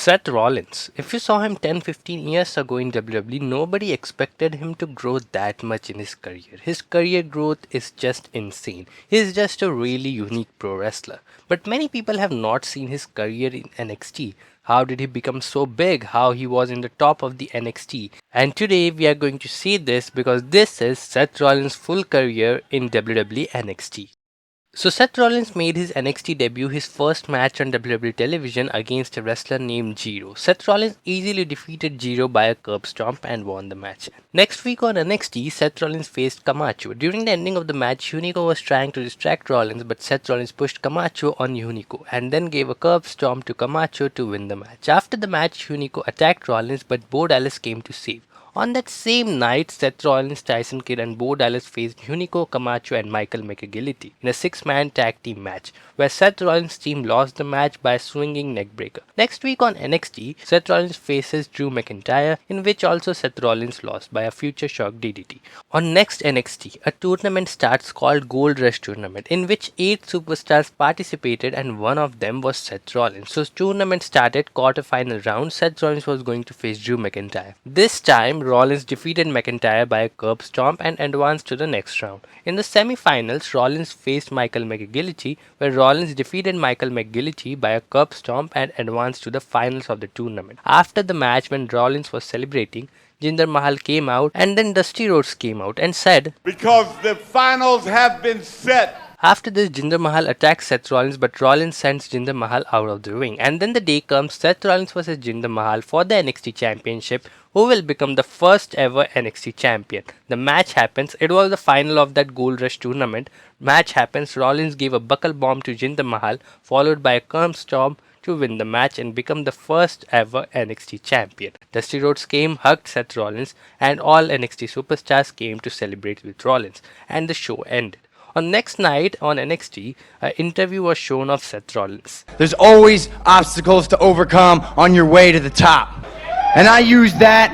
Seth Rollins. If you saw him 10-15 years ago in WWE, nobody expected him to grow that much in his career. His career growth is just insane. He is just a really unique pro wrestler. But many people have not seen his career in NXT. How did he become so big? How he was in the top of the NXT? And today we are going to see this because this is Seth Rollins' full career in WWE NXT. So Seth Rollins made his NXT debut, his first match on WWE television against a wrestler named Jiro. Seth Rollins easily defeated Jiro by a curb stomp and won the match. Next week on NXT, Seth Rollins faced Camacho. During the ending of the match, Hunico was trying to distract Rollins, but Seth Rollins pushed Camacho on Hunico and then gave a curb stomp to Camacho to win the match. After the match, Hunico attacked Rollins, but Bo Dallas came to save. On that same night, Seth Rollins, Tyson Kidd and Bo Dallas faced Hunico, Camacho and Michael McGillity in a 6-man tag team match, where Seth Rollins' team lost the match by a swinging neckbreaker. Next week on NXT, Seth Rollins faces Drew McIntyre, in which also Seth Rollins lost by a Future Shock DDT. On next NXT, a tournament starts called Gold Rush Tournament, in which 8 superstars participated and one of them was Seth Rollins. So tournament started, quarterfinal round, Seth Rollins was going to face Drew McIntyre. This time, Rollins defeated McIntyre by a curb stomp and advanced to the next round. In the semi-finals, Rollins faced Michael McGillity, where Rollins defeated Michael McGillity by a curb stomp and advanced to the finals of the tournament. After the match, when Rollins was celebrating, Jinder Mahal came out and then Dusty Rhodes came out and said, "Because the finals have been set." After this, Jinder Mahal attacks Seth Rollins, but Rollins sends Jinder Mahal out of the ring. And then the day comes, Seth Rollins vs Jinder Mahal for the NXT Championship, who will become the first ever NXT Champion. The match happens, it was the final of that Gold Rush tournament. Match happens, Rollins gave a buckle bomb to Jinder Mahal, followed by a curb stomp to win the match and become the first ever NXT Champion. Dusty Rhodes came, hugged Seth Rollins, and all NXT superstars came to celebrate with Rollins, and the show ended. On next night on NXT, an interview was shown of Seth Rollins. There's always obstacles to overcome on your way to the top. And I use that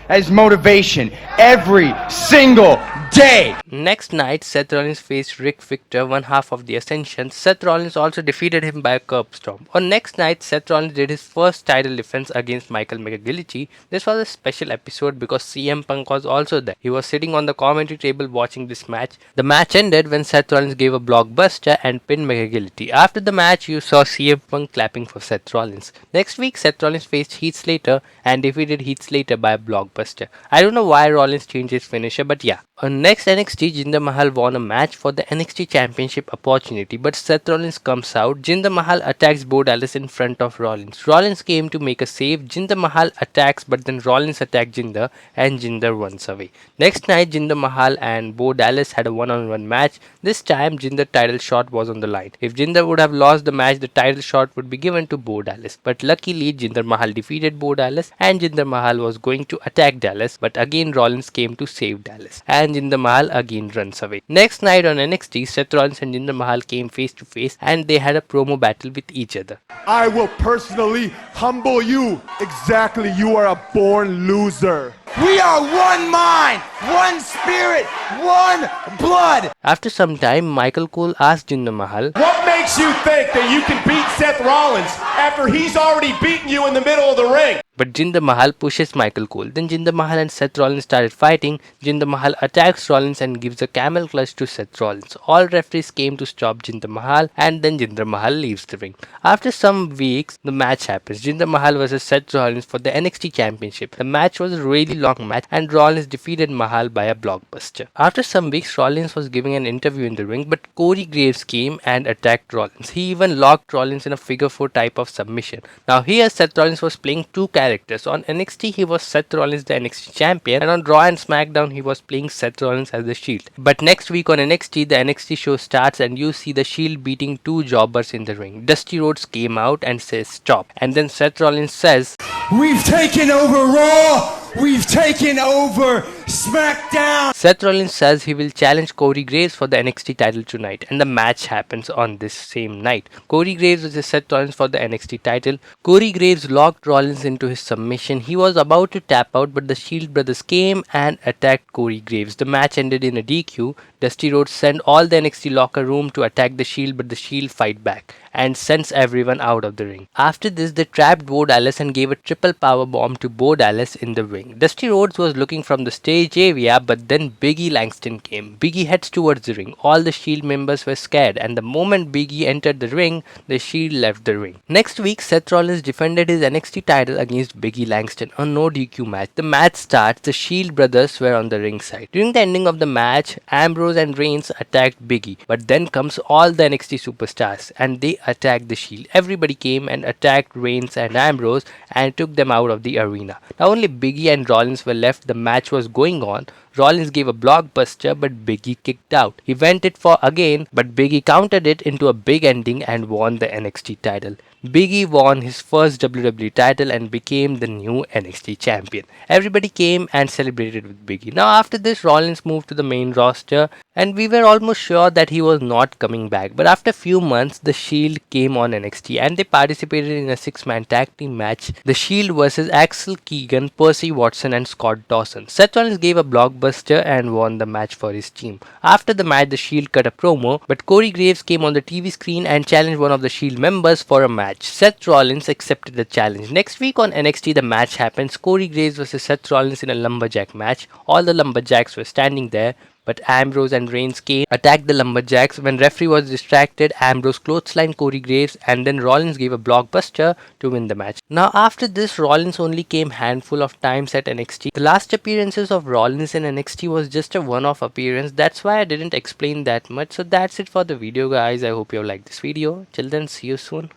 as motivation every single day. Next night, Seth Rollins faced Rick Victor, one half of the Ascension. Seth Rollins also defeated him by a curb stomp. On next night, Seth Rollins did his first title defense against Michael McGillity. This was a special episode because CM Punk was also there. He was sitting on the commentary table watching this match. The match ended when Seth Rollins gave a blockbuster and pinned McGillity. After the match, you saw CM Punk clapping for Seth Rollins. Next week, Seth Rollins faced Heath Slater and defeated Heath Slater by a blockbuster. I don't know why Rollins changed his finisher, but yeah. On next NXT, Jinder Mahal won a match for the NXT Championship opportunity, but Seth Rollins comes out. Jinder Mahal attacks Bo Dallas in front of Rollins. Rollins came to make a save. Jinder Mahal attacks, but then Rollins attacked Jinder and Jinder runs away. Next night, Jinder Mahal and Bo Dallas had a one-on-one match. This time, Jinder's title shot was on the line. If Jinder would have lost the match, the title shot would be given to Bo Dallas. But luckily, Jinder Mahal defeated Bo Dallas and Jinder Mahal was going to attack Dallas, but again Rollins came to save Dallas. And Jinder Mahal again runs away. Next night on NXT, Seth Rollins and Jinder Mahal came face to face and they had a promo battle with each other. "I will personally humble you." Exactly, you are a born loser. We are one mind, one spirit, one blood. After some time, Michael Cole asked Jinder Mahal, What makes you think that you can beat Seth Rollins after he's already beaten you in the middle of the ring? But Jinder Mahal pushes Michael Cole. Then Jinder Mahal and Seth Rollins started fighting. Jinder Mahal attacks Rollins and gives a camel clutch to Seth Rollins. All referees came to stop Jinder Mahal and then Jinder Mahal leaves the ring. After some weeks, the match happens. Jinder Mahal vs Seth Rollins for the NXT Championship. The match was a really long match and Rollins defeated Mahal by a blockbuster. After some weeks, Rollins was giving an interview in the ring, but Corey Graves came and attacked Rollins. He even locked Rollins in a figure 4 type of submission. Now here, Seth Rollins was playing two characters. On NXT, he was Seth Rollins, the NXT champion, and on Raw and SmackDown, he was playing Seth Rollins as the Shield. But next week on NXT, the NXT show starts and you see the Shield beating two jobbers in the ring. Dusty Rhodes came out and says stop. And then Seth Rollins says, We've taken over Raw. We've taken over SmackDown! Seth Rollins says he will challenge Corey Graves for the NXT title tonight, and the match happens on this same night. Corey Graves versus Seth Rollins for the NXT title. Corey Graves locked Rollins into his submission. He was about to tap out, but the Shield brothers came and attacked Corey Graves. The match ended in a DQ. Dusty Rhodes sent all the NXT locker room to attack the Shield, but the Shield fight back and sends everyone out of the ring. After this, they trapped Bo Dallas and gave a triple power bomb to Bo Dallas in the ring. Dusty Rhodes was looking from the stage area, but then Wwe Nxt came. Big E heads towards the ring. All the Shield members were scared, and the moment Big E entered the ring, the Shield left the ring. Next week, Seth Rollins defended his NXT title against Wwe Nxt, a no DQ match. The match starts, the Shield brothers were on the ringside. During the ending of the match, Ambrose and Reigns attacked Big E, but then comes all the NXT superstars, and they attacked the Shield. Everybody came and attacked Reigns and Ambrose and took them out of the arena. Now only Big E and Rollins were left. The match was going on. Rollins gave a blockbuster, but Big E kicked out. He went it for again, but Big E countered it into a big ending and won the NXT title. Big E won his first WWE title and became the new NXT champion. Everybody came and celebrated with Big E. Now after this, Rollins moved to the main roster, and we were almost sure that he was not coming back. But after a few months, the Shield came on NXT and they participated in a 6-man tag team match. The Shield versus Axel Keegan, Percy Watson and Scott Dawson. Seth Rollins gave a blockbuster and won the match for his team. After the match, the Shield cut a promo, but Corey Graves came on the TV screen and challenged one of the Shield members for a match. Seth Rollins accepted the challenge. Next week on NXT, the match happens. Corey Graves versus Seth Rollins in a lumberjack match. All the lumberjacks were standing there, but Ambrose and Reigns came, attacked the lumberjacks. When referee was distracted, Ambrose clotheslined Corey Graves, and then Rollins gave a blockbuster to win the match. Now after this, Rollins only came handful of times at NXT. The last appearances of Rollins in NXT was just a one-off appearance. That's why I didn't explain that much. So that's it for the video, guys. I hope you have liked this video. Till then, see you soon.